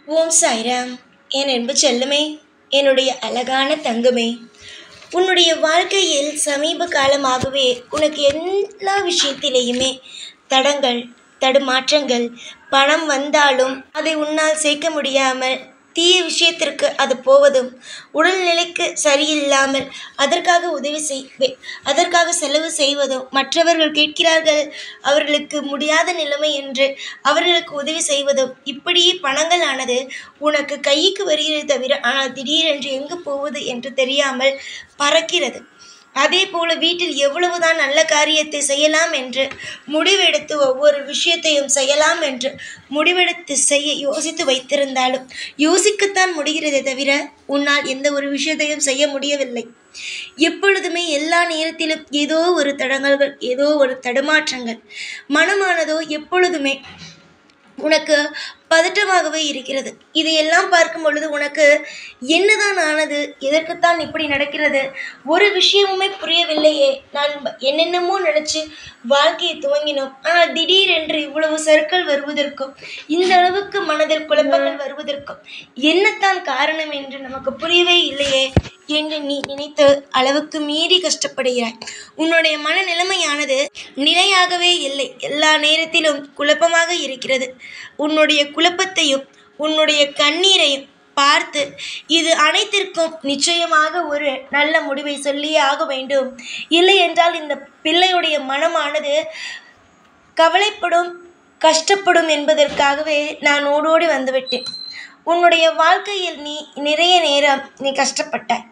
ஓம் சாய்ராம். என் அன்பு செல்லுமே, என்னுடைய அழகான தங்கமே, உன்னுடைய வாழ்க்கையில் சமீப காலமாகவே உனக்கு எல்லா விஷயத்திலேயுமே தடங்கள், தடுமாற்றங்கள், பணம் வந்தாலும் அதை உன்னால் சேர்க்க முடியாமல் தீய விஷயத்திற்கு அது போவதும், உடல்நிலைக்கு சரியில்லாமல் அதற்காக செலவு செய்வதும், மற்றவர்கள் கேட்கிறார்கள் அவர்களுக்கு முடியாத நிலைமை என்று அவர்களுக்கு உதவி செய்வதும், இப்படியே பணங்கள் ஆனது உனக்கு கைக்கு வருகிறது தவிர ஆனால் திடீரென்று எங்கு போவது என்று தெரியாமல் பறக்கிறது. அதே போல வீட்டில் எவ்வளவுதான் நல்ல காரியத்தை செய்யலாம் என்று முடிவெடுத்து ஒவ்வொரு விஷயத்தையும் செய்யலாம் என்று முடிவெடுத்து செய்ய யோசித்து வைத்திருந்தாலும் யோசிக்கத்தான் முடிகிறதே தவிர உன்னால் எந்த ஒரு விஷயத்தையும் செய்ய முடியவில்லை. எப்பொழுதுமே எல்லா நேரத்திலும் ஏதோ ஒரு தடங்கல்கள், ஏதோ ஒரு தடுமாற்றங்கள். மனமானதோ எப்பொழுதுமே உனக்கு பதட்டமாகவே இருக்கிறது. இதையெல்லாம் பார்க்கும் பொழுது உனக்கு என்னதான் ஆனது, எதற்குத்தான் இப்படி நடக்கிறது, ஒரு விஷயமுமே புரியவில்லையே. நான் என்னென்னமோ நினச்சி வாழ்க்கையை துவங்கினோம், ஆனால் திடீரென்று இவ்வளவு சறுக்கல் வருவதற்கும் இந்த அளவுக்கு மனதில் குழப்பங்கள் வருவதற்கும் என்னத்தான் காரணம் என்று நமக்கு புரியவே இல்லையே என்று நீ நினைத்து அளவுக்கு மீறி கஷ்டப்படுகிறாய். உன்னுடைய மனநிலைமையானது நிலையாகவே இல்லை, எல்லா நேரத்திலும் குழப்பமாக இருக்கிறது. உன்னுடைய குழப்பத்தையும் உன்னுடைய கண்ணீரையும் பார்த்து இது அனைத்திற்கும் நிச்சயமாக ஒரு நல்ல முடிவை சொல்லியே ஆக வேண்டும். இல்லை என்றால் இந்த பிள்ளையுடைய மனமானது கவலைப்படும், கஷ்டப்படும் என்பதற்காகவே நான் ஓடோடி வந்துவிட்டேன். உன்னுடைய வாழ்க்கையில் நீ நிறைய நேரம் நீ கஷ்டப்பட்டாய்.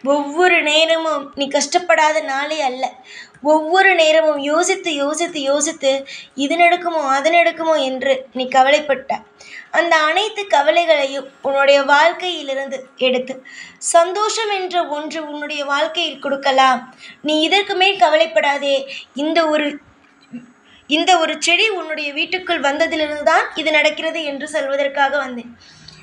ஒவ்வொரு நேரமும் நீ கஷ்டப்படாத நாளே அல்ல. ஒவ்வொரு நேரமும் யோசித்து யோசித்து யோசித்து இது நடக்குமோ அது நடக்குமோ என்று நீ கவலைப்பட்டாய். அந்த அனைத்து கவலைகளையும் உன்னுடைய வாழ்க்கையிலிருந்து எடுத்து சந்தோஷம் என்ற ஒன்று உன்னுடைய வாழ்க்கையில் கொடுக்கலாம். நீ இதற்கு மேல் கவலைப்படாதே. இந்த ஒரு செடி உன்னுடைய வீட்டுக்குள் வந்ததிலிருந்து தான் இது நடக்கிறது என்று சொல்வதற்காக வந்தேன்.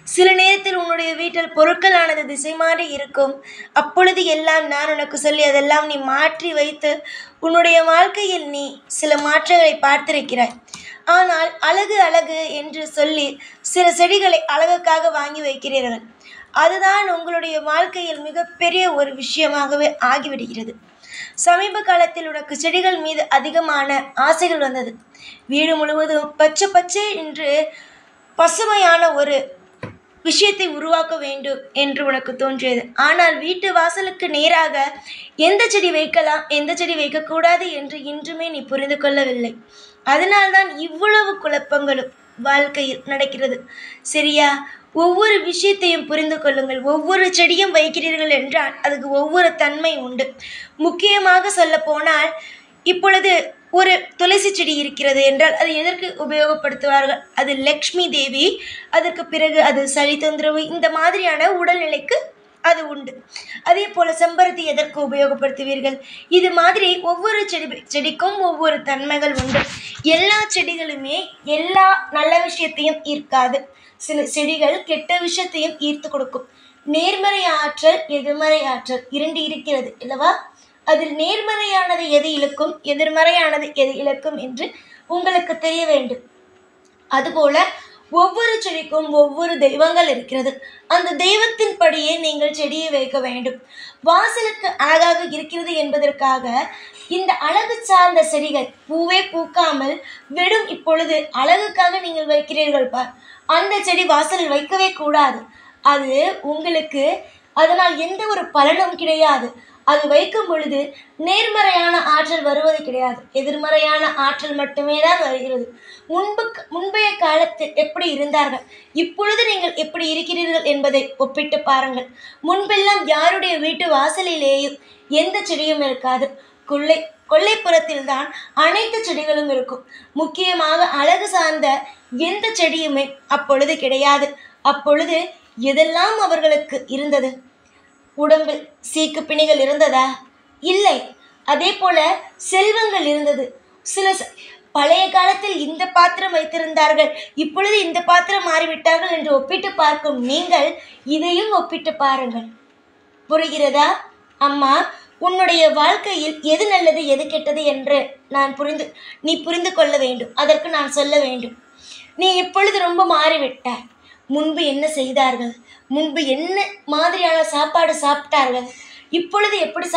சில நேரத்தில் உன்னுடைய வீட்டில் பொருட்களானது திசை மாறி இருக்கும். அப்பொழுது எல்லாம் நான் உனக்கு சொல்லி அதெல்லாம் நீ மாற்றி வைத்து உன்னுடைய வாழ்க்கையில் நீ சில மாற்றங்களை பார்த்திருக்கிறாய். ஆனால் அழகு அழகு என்று சொல்லி சில செடிகளை அழகுக்காக வாங்கி வைக்கிறீர்கள். அதுதான் உங்களுடைய வாழ்க்கையில் மிகப்பெரிய ஒரு விஷயமாகவே ஆகிவிடுகிறது. சமீப காலத்தில் உனக்கு செடிகள் மீது அதிகமான ஆசைகள் வந்தது. வீடு முழுவதும் பச்சை பச்சை என்று பசுமையான ஒரு விஷயத்தை உருவாக்க வேண்டும் என்று உனக்கு தோன்றியது. ஆனால் வீட்டு வாசலுக்கு நேராக எந்த செடி வைக்கலாம், எந்த செடி வைக்கக்கூடாது என்று இன்றுமே நீ புரிந்து கொள்ளவில்லை. அதனால்தான் இவ்வளவு குழப்பங்களும் வாழ்க்கையில் நடக்கிறது. சரியா? ஒவ்வொரு விஷயத்தையும் புரிந்து கொள்ளுங்கள். ஒவ்வொரு செடியும் வைக்கிறீர்கள் என்றால் அதுக்கு ஒவ்வொரு தன்மை உண்டு. முக்கியமாக சொல்ல போனால் இப்பொழுது ஒரு துளசி செடி இருக்கிறது என்றால் அது எதற்கு உபயோகப்படுத்துவார்கள்? அது லக்ஷ்மி தேவி, அதற்கு பிறகு அது சளி தொந்தரவு, இந்த மாதிரியான உடல்நிலைக்கு அது உண்டு. அதே போல செம்பருத்தி எதற்கு உபயோகப்படுத்துவீர்கள்? இது மாதிரி ஒவ்வொரு செடிக்கும் ஒவ்வொரு தன்மைகள் உண்டு. எல்லா செடிகளுமே எல்லா நல்ல விஷயத்தையும் ஈர்க்காது. சில செடிகள் கெட்ட விஷயத்தையும் ஈர்த்து கொடுக்கும். நேர்மறை ஆற்றல், எதிர்மறை ஆற்றல் இரண்டு இருக்கிறது அல்லவா? அதில் நேர்மறையானது எது இழுக்கும், எதிர்மறையானது எது இழுக்கும் என்று உங்களுக்கு தெரிய வேண்டும். அதுபோல ஒவ்வொரு செடிக்கும் ஒவ்வொரு தெய்வங்கள் இருக்கிறது. அந்த தெய்வத்தின் படியே நீங்கள் செடியை வைக்க வேண்டும். வாசலுக்கு அழகாக இருக்கிறது என்பதற்காக இந்த அழகு சார்ந்த செடிகள் பூவே பூக்காமல் வெறும் இப்பொழுது அழகுக்காக நீங்கள் வைக்கிறீர்கள் பார், அந்த செடி வாசலில் வைக்கவே கூடாது. அது உங்களுக்கு அதனால் எந்த ஒரு பலனும் கிடையாது. அது வைக்கும் பொழுது நேர்மறையான ஆற்றல் வருவது கிடையாது, எதிர்மறையான ஆற்றல் மட்டுமே தான் வருகிறது. முன்பைய காலத்தில் எப்படி இருந்தார்கள், இப்பொழுது நீங்கள் எப்படி இருக்கிறீர்கள் என்பதை ஒப்பிட்டு பாருங்கள். முன்பெல்லாம் யாருடைய வீட்டு வாசலிலேயும் எந்த செடியும் இருக்காது. கொல்லைப்புறத்தில் தான் அனைத்து செடிகளும் இருக்கும். முக்கியமாக அழகு சார்ந்த எந்த செடியுமே அப்பொழுது கிடையாது. அப்பொழுது எதெல்லாம் அவர்களுக்கு இருந்தது? உடம்பில் சீக்கு பிணிகள் இருந்ததா? இல்லை. அதே போல செல்வங்கள் இருந்தது. பழைய காலத்தில் இந்த பாத்திரம் வைத்திருந்தார்கள், இப்பொழுது இந்த பாத்திரம் மாறிவிட்டார்கள் என்று ஒப்பிட்டு பார்க்கும் நீங்கள் இதையும் ஒப்பிட்டு பாருங்கள். புரிகிறதா? அம்மா, உன்னுடைய வாழ்க்கையில் எது நல்லது எது கெட்டது என்று நீ புரிந்து கொள்ள வேண்டும். அதற்கு நான் சொல்ல வேண்டும். நீ இப்பொழுது ரொம்ப மாறிவிட்டாய். முன்பு என்ன செய்தார்கள், முன்பு என்ன மாதிரியான சாப்பாடு சாப்பிட்டார்கள், இப்பொழுது எப்படி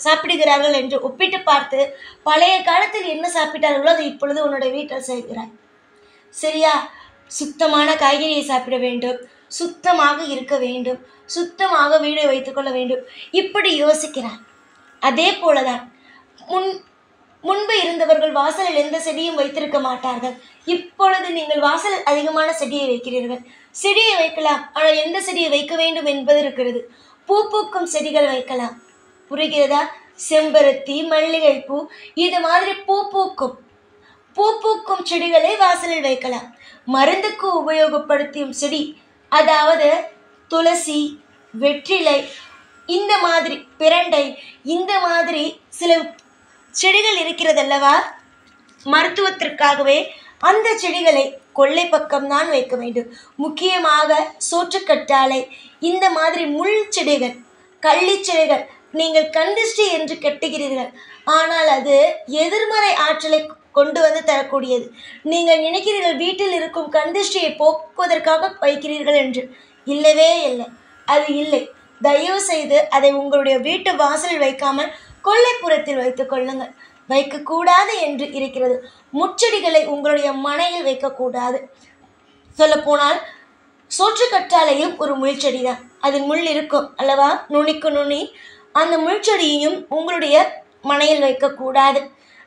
சாப்பிடுகிறார்கள் என்று ஒப்பிட்டு பார்த்து பழைய காலத்தில் என்ன சாப்பிட்டார்களோ அதை இப்பொழுது உன்னுடைய வீட்டில் செய்கிறாய். சரியா? சுத்தமான காய்கறியை சாப்பிட வேண்டும், சுத்தமாக இருக்க வேண்டும், சுத்தமாக வீடை வைத்துக்கொள்ள வேண்டும், இப்படி யோசிக்கிறார். அதே போலதான் முன்பு இருந்தவர்கள் வாசலில் எந்த செடியும் வைத்திருக்க மாட்டார்கள். இப்பொழுது நீங்கள் வாசலில் அதிகமான செடியை வைக்கிறீர்கள். செடியை வைக்கலாம், ஆனால் எந்த செடியை வைக்க வேண்டும் என்பது இருக்கிறது. பூ பூக்கும் செடிகள் வைக்கலாம். புரிகிறதா? செம்பருத்தி, மல்லிகைப்பூ, இது மாதிரி பூ பூக்கும் செடிகளை வாசலில் வைக்கலாம். மருந்துக்கு உபயோகப்படுத்தும் செடி, அதாவது துளசி, வெற்றிலை, இந்த மாதிரி பிரண்டை, இந்த மாதிரி சில செடிகள் இருக்கிறதல்லவா, மருத்துவத்திற்காகவே அந்த செடிகளை கொல்லை பக்கம்தான் வைக்க வேண்டும். முக்கியமாக சோற்றுக்கற்றாழை, இந்த மாதிரி முள் செடிகள், கள்ளி செடிகள் நீங்கள் கந்திஷ்டி என்று கட்டுகிறீர்கள். ஆனால் அது எதிர்மறை ஆற்றலை கொண்டு வந்து தரக்கூடியது. நீங்கள் நினைக்கிறீர்கள் வீட்டில் இருக்கும் கந்திஷ்டியை போக்குவதற்காக வைக்கிறீர்கள் என்று. இல்லவே இல்லை, அது இல்லை. தயவு செய்து அதை உங்களுடைய வீட்டு வாசலில் வைக்காமல் கொல்லைப்புறத்தில் வைத்துக் கொள்ளுங்கள். வைக்கக்கூடாது என்று இருக்கிறது. முச்செடிகளை உங்களுடைய மனையில் வைக்கக்கூடாது. சொல்லப்போனால் சோற்றுக்கற்றாழையும் ஒரு முள்செடி தான். அதில் முள் இருக்கும் அல்லவா, நுனிக்கு நுனி. அந்த முள்செடியையும் உங்களுடைய மனையில் வைக்கக்கூடாது.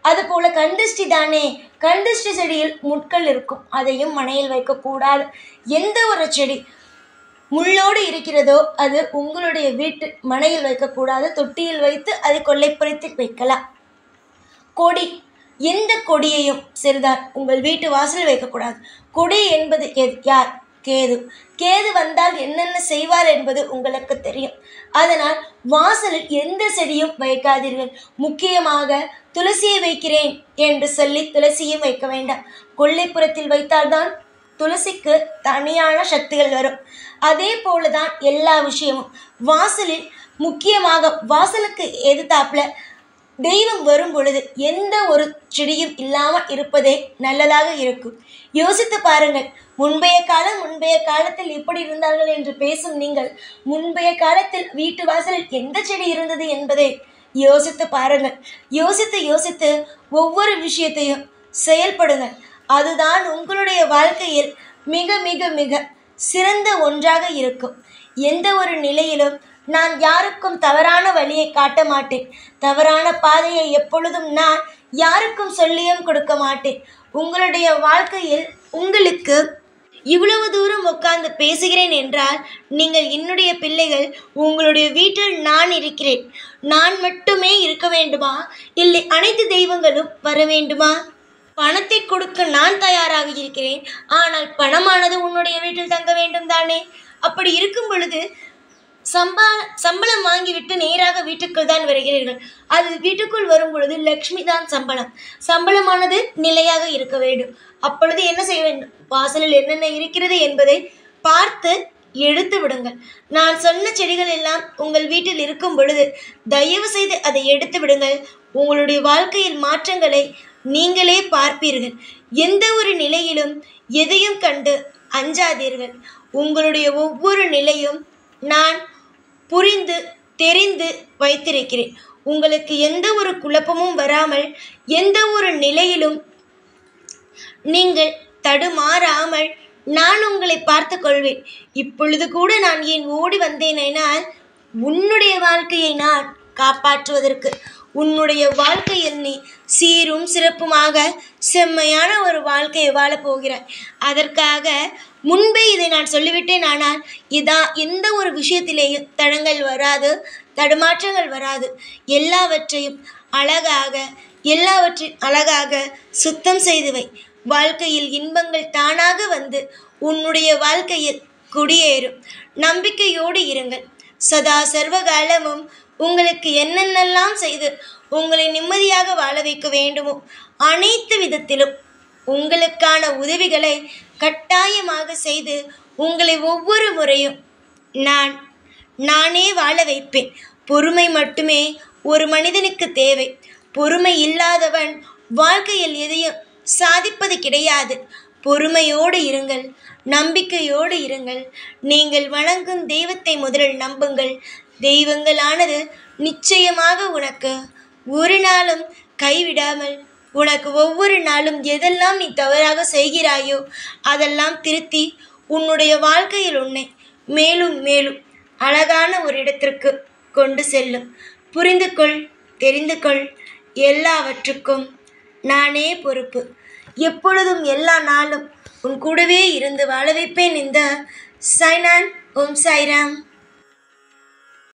அதுபோல கந்திஷ்டி தானே, கந்திஷ்டி செடியில் முட்கள் இருக்கும், அதையும் மனையில் வைக்கக்கூடாது. எந்த ஒரு செடி முள்ளோடு இருக்கிறதோ அது உங்களுடைய வீட்டு மனையில் வைக்கக்கூடாது. தொட்டியில் வைத்து அதை கொல்லைப்புறத்தில் வைக்கலாம். கொடி, எந்த கொடியையும் சரிதான் உங்கள் வீட்டு வாசலில் வைக்கக்கூடாது. கொடி என்பது யார்? கேது. கேது வந்தால் என்னென்ன செய்வார் என்பது உங்களுக்கு தெரியும். அதனால் வாசலில் எந்த செடியும் வைக்காதீர்கள். முக்கியமாக துளசியை வைக்கிறேன் என்று சொல்லி துளசியும் வைக்க வேண்டாம். கொல்லைப்புறத்தில் வைத்தால்தான் துளசிக்கு தனியான சக்திகள் வரும். அதே போலதான் எல்லா விஷயமும். வாசலில் முக்கியமாக வாசலுக்கு எதிர்த்தாப்புல தெய்வம் வரும் பொழுது எந்த ஒரு செடியும் இல்லாமல் இருப்பதே நல்லதாக இருக்கும். யோசித்து பாருங்கள். முன்பைய காலத்தில் எப்படி இருந்தார்கள் என்று பேசும் நீங்கள், முன்பைய காலத்தில் வீட்டு வாசலில் எந்த செடி இருந்தது என்பதை யோசித்து பாருங்கள். யோசித்து ஒவ்வொரு விஷயத்தையும் செயல்படுங்கள். அதுதான் உங்களுடைய வாழ்க்கையில் மிக மிக மிக சிறந்த ஒன்றாக இருக்கும். எந்த ஒரு நிலையிலும் நான் யாருக்கும் தவறான வழியை காட்ட மாட்டேன். தவறான பாதையை எப்பொழுதும் நான் யாருக்கும் சொல்லியும் கொடுக்க மாட்டேன். உங்களுடைய வாழ்க்கையில் உங்களுக்கு இவ்வளவு தூரம் உட்கார்ந்து பேசுகிறேன் என்றால் நீங்கள் என்னுடைய பிள்ளைகள். உங்களுடைய வீட்டில் நான் இருக்கிறேன். நான் மட்டுமே இருக்க வேண்டுமா, இல்லை அனைத்து தெய்வங்களும் வர வேண்டுமா? பணத்தை கொடுக்க நான் தயாராக இருக்கிறேன். ஆனால் பணமானது உன்னுடைய வீட்டில் தங்க வேண்டும் தானே? அப்படி இருக்கும் பொழுது சம்பளம் வாங்கிவிட்டு நேராக வீட்டுக்குள் தான் வருகிறீர்கள். அது வீட்டுக்குள் வரும் பொழுது லக்ஷ்மி தான் சம்பளமானது நிலையாக இருக்க வேண்டும். அப்பொழுது என்ன செய்ய வேண்டும்? வாசலில் என்னென்ன இருக்கிறது என்பதை பார்த்து எடுத்து விடுங்கள். நான் சொன்ன செடிகள் எல்லாம் உங்கள் வீட்டில் இருக்கும் பொழுது தயவு செய்து அதை எடுத்து விடுங்கள். உங்களுடைய வாழ்க்கையில் மாற்றங்களை நீங்களே பார்ப்பீர்கள். எந்த ஒரு நிலையிலும் எதையும் கண்டு அஞ்சாதீர்கள். உங்களுடைய ஒவ்வொரு நிலையும் நான் புரிந்து தெரிந்து வைத்திருக்கிறேன். உங்களுக்கு எந்த ஒரு குழப்பமும் வராமல், எந்த ஒரு நிலையிலும் நீங்கள் தடுமாறாமல் நான் உங்களை பார்த்து கொள்வேன். இப்பொழுது கூட நான் ஏன் ஓடி வந்தேனால் உன்னுடைய வாழ்க்கையை நான் காப்பாற்றுவதற்கு. உன்னுடைய வாழ்க்கையில் நீ சீரும் சிறப்புமாக செம்மையான ஒரு வாழ்க்கையை வாழப்போகிறாய். அதற்காக முன்பே இதை நான் சொல்லிவிட்டேன். ஆனால் எந்த ஒரு விஷயத்திலேயும் தடங்கள் வராது, தடுமாற்றங்கள் வராது. எல்லாவற்றையும் அழகாக சுத்தம் செய்து வை. வாழ்க்கையில் இன்பங்கள் தானாக வந்து உன்னுடைய வாழ்க்கையில் குடியேறும். நம்பிக்கையோடு இருங்கள். சதா சர்வகாலமும் உங்களுக்கு என்னென்னலாம் செய்து உங்களை நிம்மதியாக வாழ வைக்க வேண்டுமோ அனைத்து விதத்திலும் உங்களுக்கான உதவிகளை கட்டாயமாக செய்து உங்களை ஒவ்வொரு முறையும் நானே வாழ வைப்பேன். பொறுமை மட்டுமே ஒரு மனிதனுக்கு தேவை. பொறுமை இல்லாதவன் வாழ்க்கையில் எதையும் சாதிப்பது கிடையாது. பொறுமையோடு இருங்கள், நம்பிக்கையோடு இருங்கள். நீங்கள் வணங்கும் தெய்வத்தை முதலில் நம்புங்கள். தெய்வங்களானது நிச்சயமாக உனக்கு ஒரு நாளும் கைவிடாமல் உனக்கு ஒவ்வொரு நாளும் எதெல்லாம் நீ தவறாக செய்கிறாயோ அதெல்லாம் திருத்தி உன்னுடைய வாழ்க்கையில் உன்னை மேலும் மேலும் அழகான ஒரு இடத்திற்கு கொண்டு செல்லும். புரிந்து கொள், தெரிந்து கொள். எல்லாவற்றுக்கும் நானே பொறுப்பு. எப்பொழுதும் எல்லா நாளும் உன் கூடவே இருந்து வாழ வைப்பேன். இந்த சாய்நான். ஓம் சாய்ராம்.